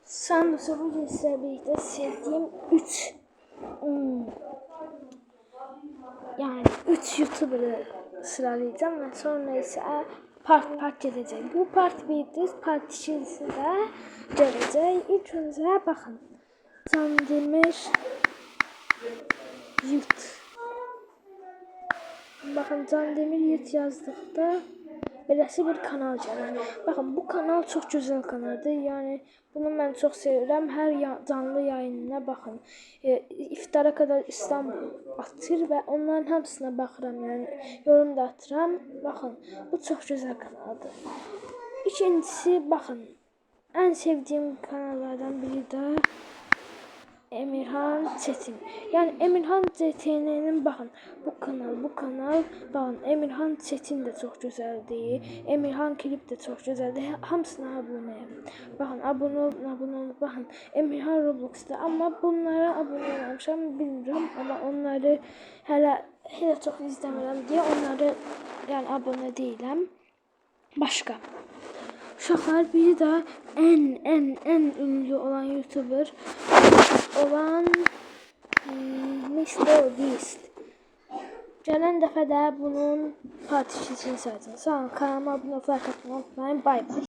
Sandıkta bugün sizlerle birlikte sevdiğim 3 yani 3 YouTuber'ı sıralayacağım ve sonra ise part gelecek. Bu part 1'dir, part 2'si de gelecek. İlk önce bakın. Candemir Yurt. Bakın Candemir Yurt yazdıkta belirli bir kanal gəlir. Baxın, bu kanal çox gözəl kanaldır. Yəni bunu mən çox sevirəm. Hər canlı yayınına baxın. İftara kadar İstanbul atır və onların hamısına baxıram. Yəni yorum da atıram. Baxın, bu çox gözəl kanaldır. İkincisi, baxın, ən sevdiyim kanallardan biri də Emirhan Çetin. Yani Emirhan Çetin'in bakın bu kanal bakın Emirhan Çetin de çok güzeldi. Emirhan klip de çok güzeldi. Hamısına aboneyim. Bakın abone olun. Bakın Emirhan Roblox'ta ama bunlara abone olmamışam bilmiyorum ama onları hele çok izlemiyorum diye onları yani abone değilim. Başka. Uşaqlar biri də ən ünlü olan YouTuber olan Mr. Beast. Gələn dəfə də bunun part 2'sini sayacağım. Sağ olun, kanalıma abunə olmayı unutmayın. Bay bay.